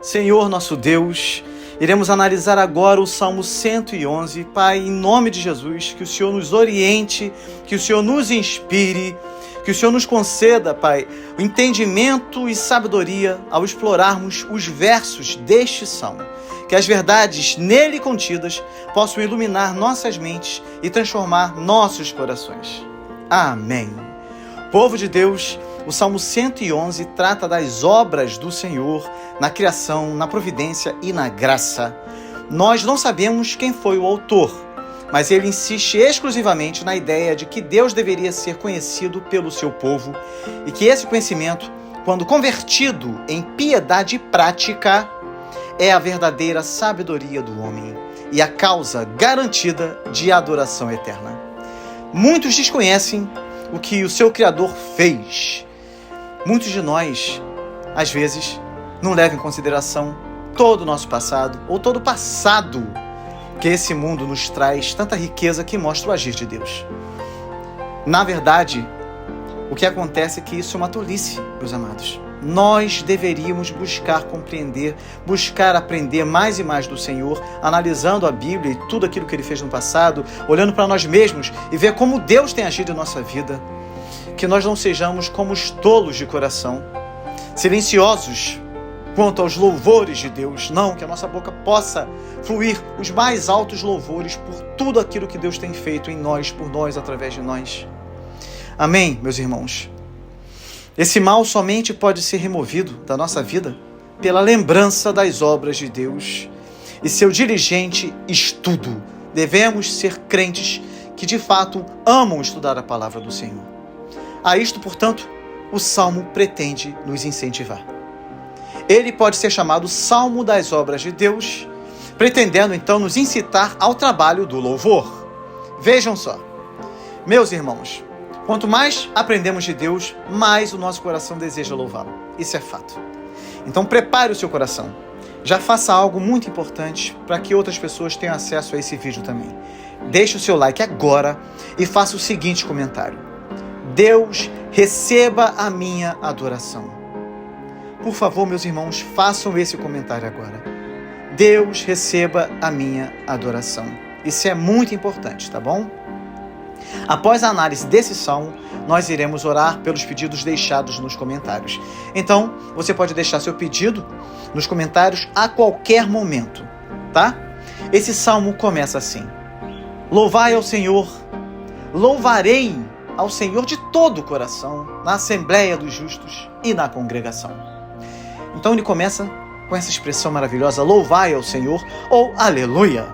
Senhor nosso Deus, iremos analisar agora o Salmo 111. Pai, em nome de Jesus, que o Senhor nos oriente, que o Senhor nos inspire, que o Senhor nos conceda, Pai, o entendimento e sabedoria ao explorarmos os versos deste Salmo. Que as verdades nele contidas possam iluminar nossas mentes e transformar nossos corações. Amém. Povo de Deus, o Salmo 111 trata das obras do Senhor na criação, na providência e na graça. Nós não sabemos quem foi o autor, mas ele insiste exclusivamente na ideia de que Deus deveria ser conhecido pelo seu povo e que esse conhecimento, quando convertido em piedade prática, é a verdadeira sabedoria do homem e a causa garantida de adoração eterna. Muitos desconhecem o que o seu Criador fez. Muitos de nós, às vezes, não levam em consideração todo o nosso passado ou todo o passado que esse mundo nos traz tanta riqueza que mostra o agir de Deus. Na verdade, o que acontece é que isso é uma tolice, meus amados. Nós deveríamos buscar compreender, buscar aprender mais e mais do Senhor, analisando a Bíblia e tudo aquilo que Ele fez no passado, olhando para nós mesmos e ver como Deus tem agido em nossa vida. Que nós não sejamos como os tolos de coração, silenciosos quanto aos louvores de Deus. Não, que a nossa boca possa fluir os mais altos louvores por tudo aquilo que Deus tem feito em nós, por nós, através de nós. Amém, meus irmãos? Esse mal somente pode ser removido da nossa vida pela lembrança das obras de Deus e seu diligente estudo. Devemos ser crentes que de fato amam estudar a palavra do Senhor. A isto, portanto, o Salmo pretende nos incentivar. Ele pode ser chamado Salmo das Obras de Deus, pretendendo então nos incitar ao trabalho do louvor. Vejam só, meus irmãos, quanto mais aprendemos de Deus, mais o nosso coração deseja louvá-lo. Isso é fato. Então prepare o seu coração. Já faça algo muito importante para que outras pessoas tenham acesso a esse vídeo também. Deixe o seu like agora e faça o seguinte comentário: Deus, receba a minha adoração. Por favor, meus irmãos, façam esse comentário agora. Deus, receba a minha adoração. Isso é muito importante, tá bom? Após a análise desse salmo, nós iremos orar pelos pedidos deixados nos comentários. Então, você pode deixar seu pedido nos comentários a qualquer momento, tá? Esse salmo começa assim: Louvai ao Senhor, louvarei ao Senhor de todo o coração, na Assembleia dos Justos e na congregação. Então ele começa com essa expressão maravilhosa: louvai ao Senhor, ou aleluia.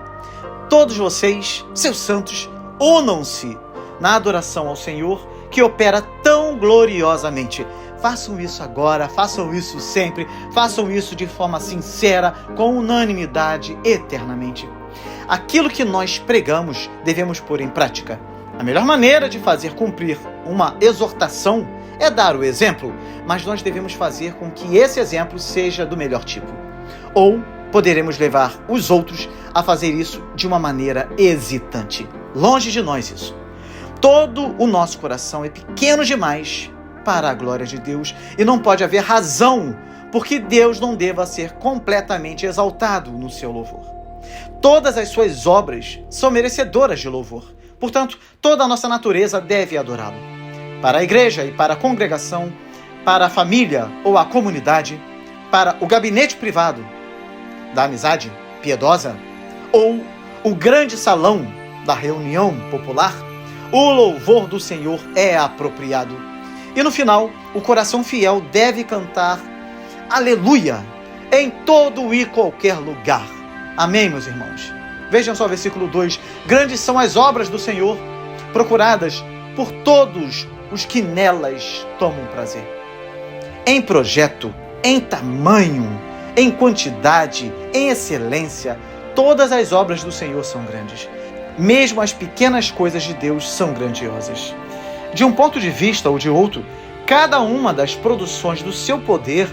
Todos vocês, seus santos, unam-se na adoração ao Senhor, que opera tão gloriosamente. Façam isso agora, façam isso sempre, façam isso de forma sincera, com unanimidade, eternamente. Aquilo que nós pregamos, devemos pôr em prática. A melhor maneira de fazer cumprir uma exortação é dar o exemplo, mas nós devemos fazer com que esse exemplo seja do melhor tipo. Ou poderemos levar os outros a fazer isso de uma maneira hesitante. Longe de nós isso. Todo o nosso coração é pequeno demais para a glória de Deus e não pode haver razão porque Deus não deva ser completamente exaltado no seu louvor. Todas as suas obras são merecedoras de louvor. Portanto, toda a nossa natureza deve adorá-lo. Para a igreja e para a congregação, para a família ou a comunidade, para o gabinete privado da amizade piedosa ou o grande salão da reunião popular, o louvor do Senhor é apropriado. E no final, o coração fiel deve cantar aleluia em todo e qualquer lugar. Amém, meus irmãos? Vejam só o versículo 2. Grandes são as obras do Senhor, procuradas por todos os que nelas tomam prazer. Em projeto, em tamanho, em quantidade, em excelência, todas as obras do Senhor são grandes. Mesmo as pequenas coisas de Deus são grandiosas. De um ponto de vista ou de outro, cada uma das produções do seu poder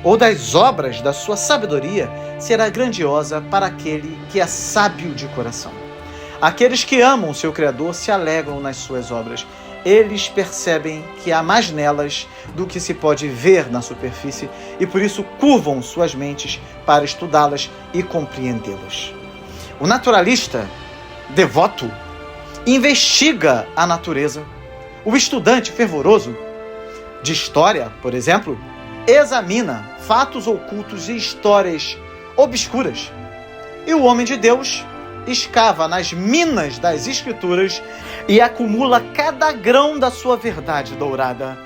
ou das obras da sua sabedoria será grandiosa para aquele que é sábio de coração. Aqueles que amam o seu Criador se alegram nas suas obras. eles percebem que há mais nelas do que se pode ver na superfície e por isso curvam suas mentes para estudá-las e compreendê-las. O naturalista devoto investiga a natureza. O estudante fervoroso de história, por exemplo, examina fatos ocultos e histórias obscuras. E o homem de Deus escava nas minas das Escrituras e acumula cada grão da sua verdade dourada.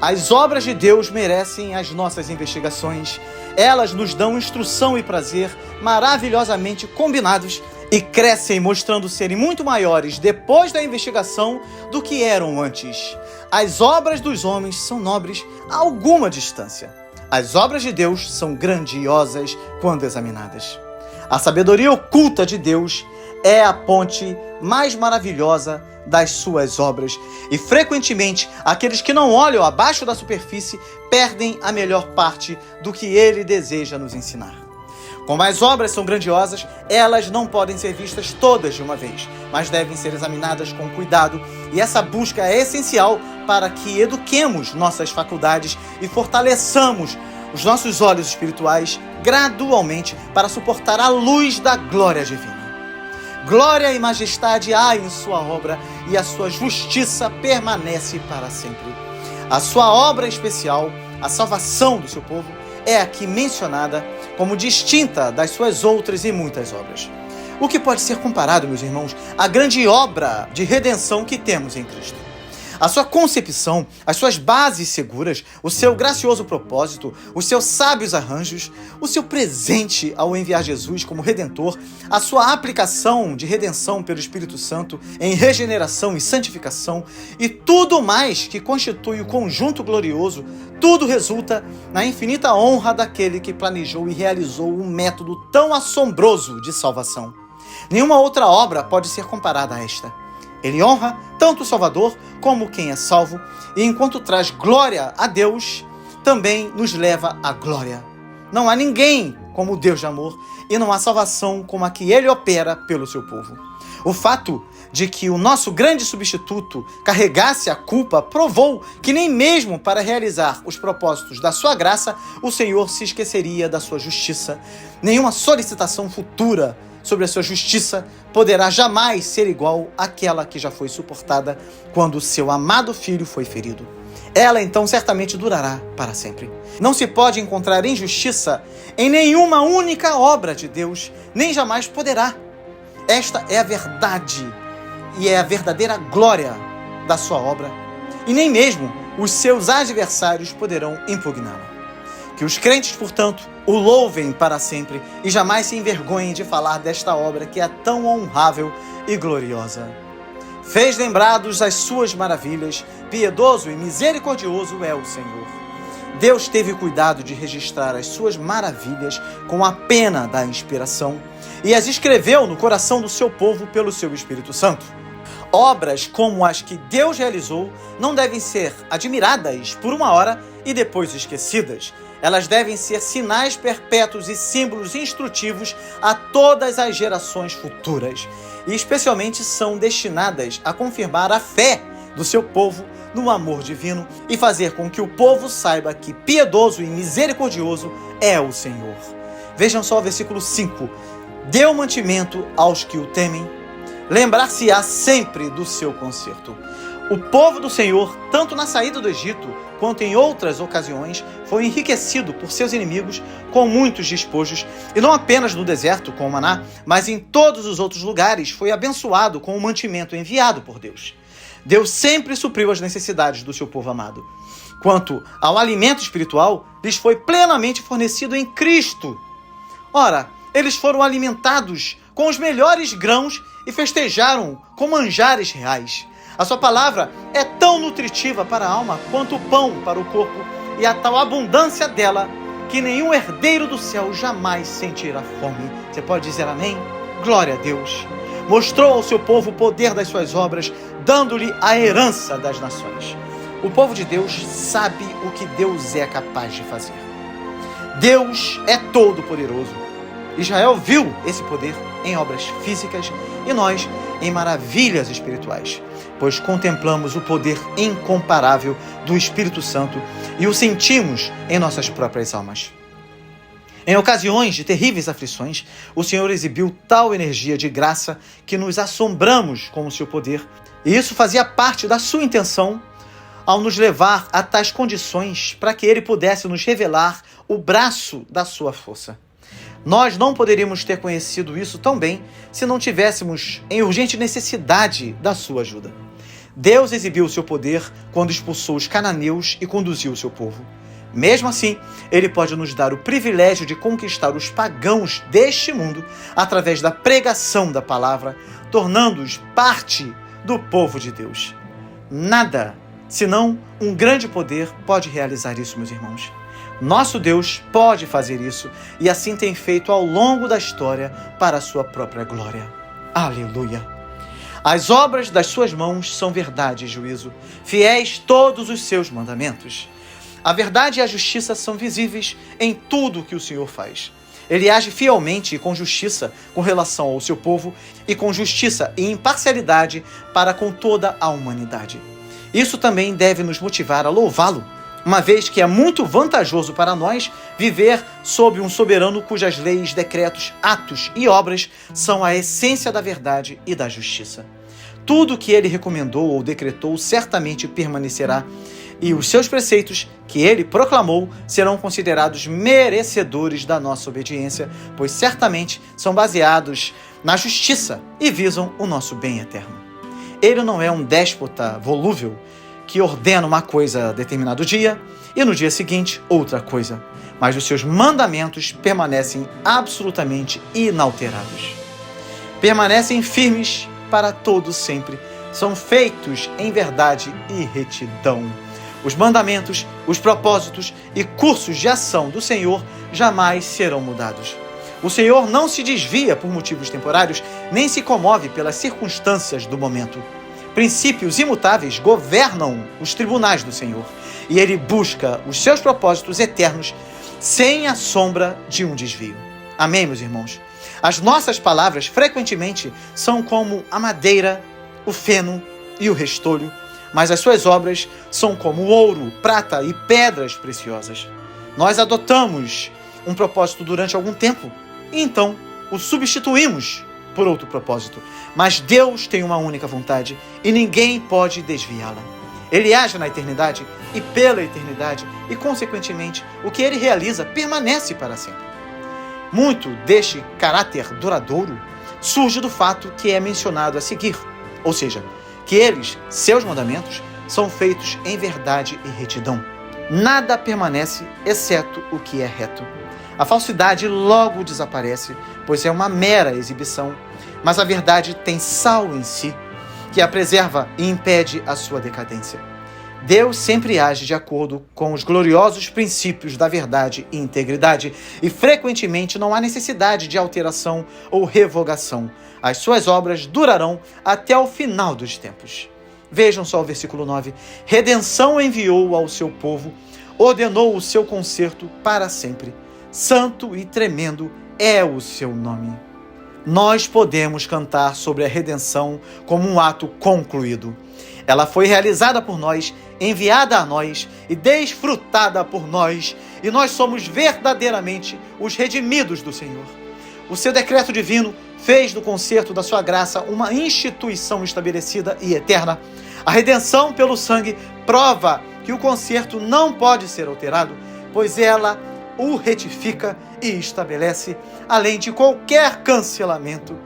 As obras de Deus merecem as nossas investigações. Elas nos dão instrução e prazer maravilhosamente combinados e crescem mostrando serem muito maiores depois da investigação do que eram antes. As obras dos homens são nobres a alguma distância. As obras de Deus são grandiosas quando examinadas. A sabedoria oculta de Deus é a ponte mais maravilhosa das suas obras. E frequentemente, aqueles que não olham abaixo da superfície perdem a melhor parte do que ele deseja nos ensinar. Como as obras são grandiosas, elas não podem ser vistas todas de uma vez, mas devem ser examinadas com cuidado. E essa busca é essencial para que eduquemos nossas faculdades e fortaleçamos os nossos olhos espirituais gradualmente para suportar a luz da glória divina. Glória e majestade há em sua obra e a sua justiça permanece para sempre. A sua obra especial, a salvação do seu povo, é aqui mencionada como distinta das suas outras e muitas obras. O que pode ser comparado, meus irmãos, à grande obra de redenção que temos em Cristo. A sua concepção, as suas bases seguras, o seu gracioso propósito, os seus sábios arranjos, o seu presente ao enviar Jesus como Redentor, a sua aplicação de redenção pelo Espírito Santo em regeneração e santificação e tudo mais que constitui o conjunto glorioso, tudo resulta na infinita honra daquele que planejou e realizou um método tão assombroso de salvação. Nenhuma outra obra pode ser comparada a esta. Ele honra tanto o Salvador como quem é salvo, e enquanto traz glória a Deus, também nos leva à glória. Não há ninguém como o Deus de amor, e não há salvação como a que ele opera pelo seu povo. O fato de que o nosso grande substituto carregasse a culpa provou que nem mesmo para realizar os propósitos da sua graça, o Senhor se esqueceria da sua justiça. Nenhuma solicitação futura sobre a sua justiça poderá jamais ser igual àquela que já foi suportada quando o seu amado filho foi ferido. Ela então certamente durará para sempre. Não se pode encontrar injustiça em nenhuma única obra de Deus, nem jamais poderá. Esta é a verdade e é a verdadeira glória da sua obra, e nem mesmo os seus adversários poderão impugná-la. Que os crentes, portanto, o louvem para sempre e jamais se envergonhem de falar desta obra que é tão honrável e gloriosa. Fez lembrados as suas maravilhas, piedoso e misericordioso é o Senhor. Deus teve cuidado de registrar as suas maravilhas com a pena da inspiração e as escreveu no coração do seu povo pelo seu Espírito Santo. Obras como as que Deus realizou não devem ser admiradas por uma hora e depois esquecidas. Elas devem ser sinais perpétuos e símbolos instrutivos a todas as gerações futuras. E especialmente são destinadas a confirmar a fé do seu povo no amor divino e fazer com que o povo saiba que piedoso e misericordioso é o Senhor. Vejam só o versículo 5. Deu mantimento aos que o temem, lembrar-se-á sempre do seu conserto. O povo do Senhor, tanto na saída do Egito, quanto em outras ocasiões, foi enriquecido por seus inimigos com muitos despojos, e não apenas no deserto com o maná, mas em todos os outros lugares foi abençoado com o mantimento enviado por Deus. Deus sempre supriu as necessidades do seu povo amado. Quanto ao alimento espiritual, lhes foi plenamente fornecido em Cristo. Ora, eles foram alimentados com os melhores grãos e festejaram com manjares reais. A sua palavra é tão nutritiva para a alma quanto o pão para o corpo, e a tal abundância dela que nenhum herdeiro do céu jamais sentirá fome. Você pode dizer amém? Glória a Deus. Mostrou ao seu povo o poder das suas obras, dando-lhe a herança das nações. O povo de Deus sabe o que Deus é capaz de fazer. Deus é todo poderoso. Israel viu esse poder em obras físicas e nós em maravilhas espirituais, pois contemplamos o poder incomparável do Espírito Santo e o sentimos em nossas próprias almas. Em ocasiões de terríveis aflições, o Senhor exibiu tal energia de graça que nos assombramos com o seu poder, e isso fazia parte da sua intenção ao nos levar a tais condições para que ele pudesse nos revelar o braço da sua força. Nós não poderíamos ter conhecido isso tão bem se não tivéssemos em urgente necessidade da sua ajuda. Deus exibiu o seu poder quando expulsou os cananeus e conduziu o seu povo. Mesmo assim, ele pode nos dar o privilégio de conquistar os pagãos deste mundo através da pregação da palavra, tornando-os parte do povo de Deus. Nada, senão um grande poder, pode realizar isso, meus irmãos. Nosso Deus pode fazer isso e assim tem feito ao longo da história para a sua própria glória. Aleluia! As obras das suas mãos são verdade e juízo, fiéis todos os seus mandamentos. A verdade e a justiça são visíveis em tudo o que o Senhor faz. Ele age fielmente e com justiça com relação ao seu povo e com justiça e imparcialidade para com toda a humanidade. Isso também deve nos motivar a louvá-lo, uma vez que é muito vantajoso para nós viver sob um soberano cujas leis, decretos, atos e obras são a essência da verdade e da justiça. Tudo o que ele recomendou ou decretou certamente permanecerá, e os seus preceitos, que ele proclamou, serão considerados merecedores da nossa obediência, pois certamente são baseados na justiça e visam o nosso bem eterno. Ele não é um déspota volúvel que ordena uma coisa a determinado dia e no dia seguinte outra coisa, mas os seus mandamentos permanecem absolutamente inalterados. Permanecem firmes para todo sempre, são feitos em verdade e retidão. Os mandamentos, os propósitos e cursos de ação do Senhor jamais serão mudados. O Senhor não se desvia por motivos temporários, nem se comove pelas circunstâncias do momento. Princípios imutáveis governam os tribunais do Senhor, e ele busca os seus propósitos eternos sem a sombra de um desvio. Amém, meus irmãos? As nossas palavras frequentemente são como a madeira, o feno e o restolho, mas as suas obras são como o ouro, prata e pedras preciosas. Nós adotamos um propósito durante algum tempo e então o substituímos por outro propósito. Mas Deus tem uma única vontade e ninguém pode desviá-la. Ele age na eternidade e pela eternidade e, consequentemente, o que ele realiza permanece para sempre. Muito deste caráter duradouro surge do fato que é mencionado a seguir, ou seja, que eles, seus mandamentos, são feitos em verdade e retidão. Nada permanece exceto o que é reto. A falsidade logo desaparece, pois é uma mera exibição, mas a verdade tem sal em si, que a preserva e impede a sua decadência. Deus sempre age de acordo com os gloriosos princípios da verdade e integridade, e frequentemente não há necessidade de alteração ou revogação. As suas obras durarão até o final dos tempos. Vejam só o versículo 9. Redenção enviou ao seu povo, ordenou o seu conserto para sempre. Santo e tremendo é o seu nome. Nós podemos cantar sobre a redenção como um ato concluído. Ela foi realizada por nós, enviada a nós e desfrutada por nós, e nós somos verdadeiramente os redimidos do Senhor. O seu decreto divino fez do concerto da sua graça uma instituição estabelecida e eterna. A redenção pelo sangue prova que o concerto não pode ser alterado, pois ela o retifica e estabelece, além de qualquer cancelamento.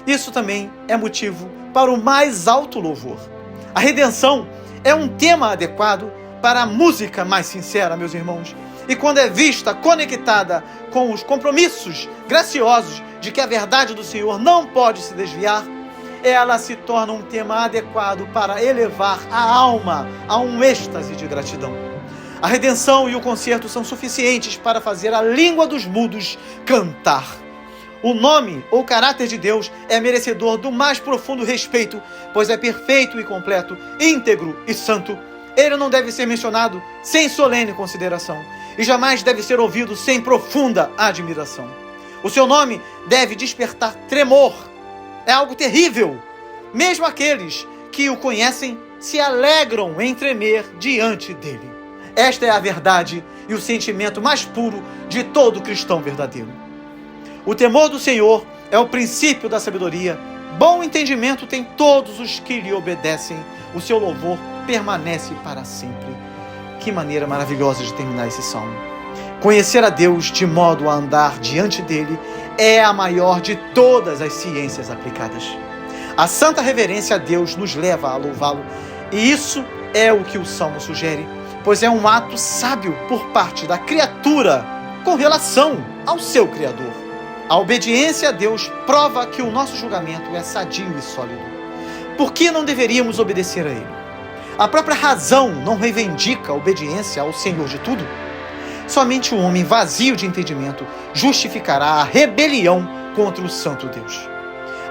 Isso também é motivo para o mais alto louvor. A redenção é um tema adequado para a música mais sincera, meus irmãos, e quando é vista conectada com os compromissos graciosos de que a verdade do Senhor não pode se desviar, ela se torna um tema adequado para elevar a alma a um êxtase de gratidão. A redenção e o concerto são suficientes para fazer a língua dos mudos cantar. O nome ou caráter de Deus é merecedor do mais profundo respeito, pois é perfeito e completo, íntegro e santo. Ele não deve ser mencionado sem solene consideração e jamais deve ser ouvido sem profunda admiração. O seu nome deve despertar tremor. É algo terrível mesmo aqueles que o conhecem se alegram em tremer diante dele. Esta é a verdade e o sentimento mais puro de todo cristão verdadeiro. O temor do Senhor é o princípio da sabedoria. Bom entendimento tem todos os que lhe obedecem. O seu louvor permanece para sempre. Que maneira maravilhosa de terminar esse salmo. Conhecer a Deus de modo a andar diante dele é a maior de todas as ciências aplicadas. A santa reverência a Deus nos leva a louvá-lo, e isso é o que o salmo sugere, pois é um ato sábio por parte da criatura com relação ao seu Criador. A obediência a Deus prova que o nosso julgamento é sadio e sólido. Por que não deveríamos obedecer a Ele? A própria razão não reivindica a obediência ao Senhor de tudo? Somente um homem vazio de entendimento justificará a rebelião contra o Santo Deus.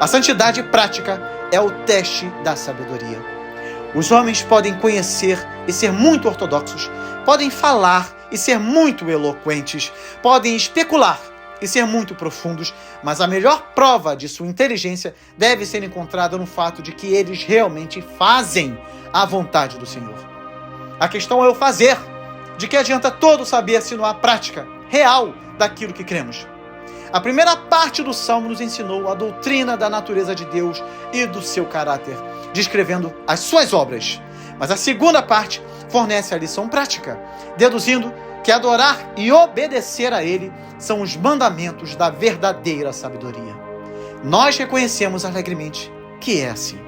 A santidade prática é o teste da sabedoria. Os homens podem conhecer e ser muito ortodoxos, podem falar e ser muito eloquentes, podem especular e ser muito profundos, mas a melhor prova de sua inteligência deve ser encontrada no fato de que eles realmente fazem a vontade do Senhor. A questão é o fazer. De que adianta todo saber se não há prática real daquilo que cremos? A primeira parte do Salmo nos ensinou a doutrina da natureza de Deus e do seu caráter, descrevendo as suas obras. Mas a segunda parte fornece a lição prática, deduzindo que adorar e obedecer a Ele são os mandamentos da verdadeira sabedoria. Nós reconhecemos alegremente que é assim.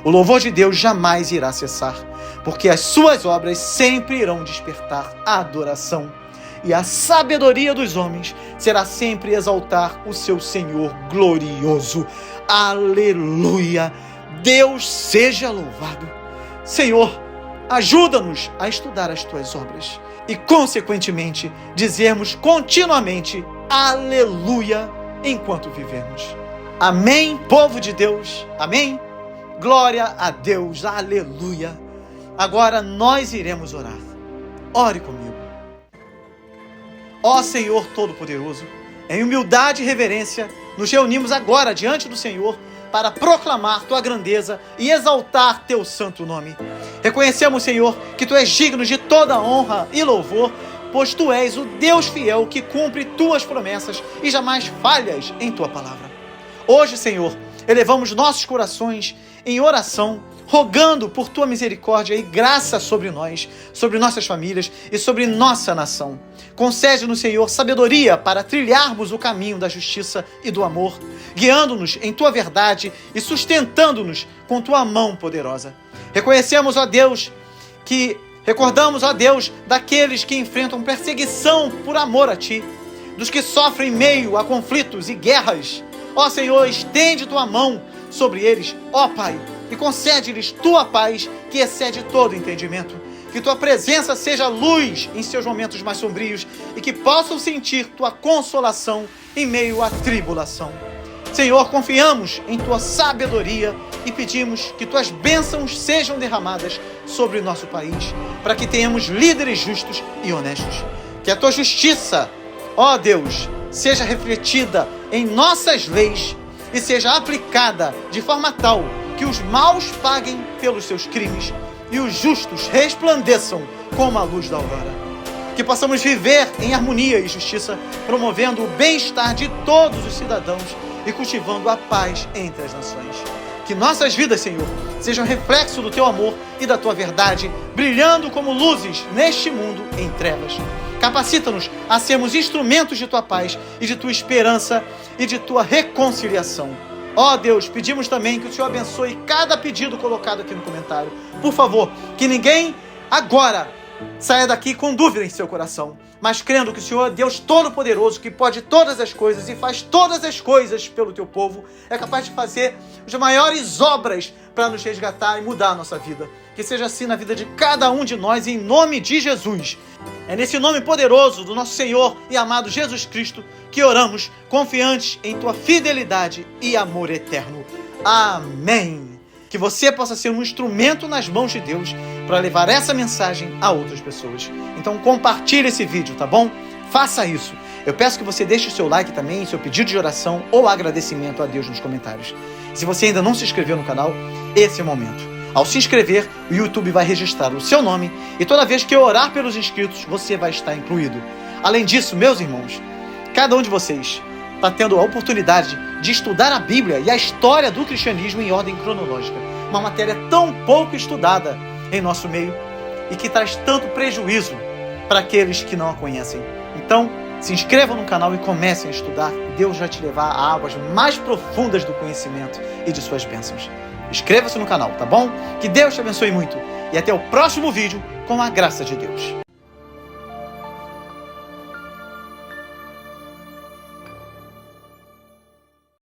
O louvor de Deus jamais irá cessar, porque as suas obras sempre irão despertar a adoração. E a sabedoria dos homens será sempre exaltar o seu Senhor glorioso. Aleluia! Deus seja louvado. Senhor, ajuda-nos a estudar as tuas obras e, consequentemente, dizermos continuamente aleluia enquanto vivemos. Amém, povo de Deus. Amém. Glória a Deus. Aleluia. Agora nós iremos orar. Ore comigo. Ó Senhor Todo-Poderoso, em humildade e reverência, nos reunimos agora diante do Senhor para proclamar Tua grandeza e exaltar Teu santo nome. Reconhecemos, Senhor, que Tu és digno de toda honra e louvor, pois Tu és o Deus fiel que cumpre Tuas promessas e jamais falhas em Tua palavra. Hoje, Senhor, elevamos nossos corações em oração, rogando por Tua misericórdia e graça sobre nós, sobre nossas famílias e sobre nossa nação. Concede-nos, Senhor, sabedoria para trilharmos o caminho da justiça e do amor, guiando-nos em Tua verdade e sustentando-nos com Tua mão poderosa. Recordamos, ó Deus, daqueles que enfrentam perseguição por amor a Ti, dos que sofrem em meio a conflitos e guerras. Ó Senhor, estende Tua mão sobre eles, ó Pai, e concede-lhes Tua paz, que excede todo entendimento. Que Tua presença seja luz em seus momentos mais sombrios e que possam sentir Tua consolação em meio à tribulação. Senhor, confiamos em Tua sabedoria e pedimos que Tuas bênçãos sejam derramadas sobre o nosso país, para que tenhamos líderes justos e honestos. Que a Tua justiça, ó Deus, seja refletida em nossas leis e seja aplicada de forma tal que os maus paguem pelos seus crimes e os justos resplandeçam como a luz da aurora. Que possamos viver em harmonia e justiça, promovendo o bem-estar de todos os cidadãos e cultivando a paz entre as nações. Que nossas vidas, Senhor, sejam reflexo do Teu amor e da Tua verdade, brilhando como luzes neste mundo em trevas. Capacita-nos a sermos instrumentos de Tua paz e de Tua esperança e de Tua reconciliação. Ó Deus, pedimos também que o Senhor abençoe cada pedido colocado aqui no comentário. Por favor, que ninguém agora saia daqui com dúvida em seu coração, mas crendo que o Senhor é Deus Todo-Poderoso, que pode todas as coisas e faz todas as coisas pelo Teu povo, é capaz de fazer as maiores obras para nos resgatar e mudar a nossa vida. Que seja assim na vida de cada um de nós, em nome de Jesus. É nesse nome poderoso do nosso Senhor e amado Jesus Cristo que oramos, confiantes em Tua fidelidade e amor eterno. Amém. Que você possa ser um instrumento nas mãos de Deus para levar essa mensagem a outras pessoas. Então compartilhe esse vídeo, tá bom? Faça isso. Eu peço que você deixe o seu like também, seu pedido de oração ou agradecimento a Deus nos comentários. Se você ainda não se inscreveu no canal, esse é o momento. Ao se inscrever, o YouTube vai registrar o seu nome e toda vez que eu orar pelos inscritos, você vai estar incluído. Além disso, meus irmãos, cada um de vocês está tendo a oportunidade de estudar a Bíblia e a história do cristianismo em ordem cronológica. Uma matéria tão pouco estudada em nosso meio e que traz tanto prejuízo para aqueles que não a conhecem. Então, se inscrevam no canal e comecem a estudar. Deus vai te levar a águas mais profundas do conhecimento e de suas bênçãos. Inscreva-se no canal, tá bom? Que Deus te abençoe muito. E até o próximo vídeo com a graça de Deus.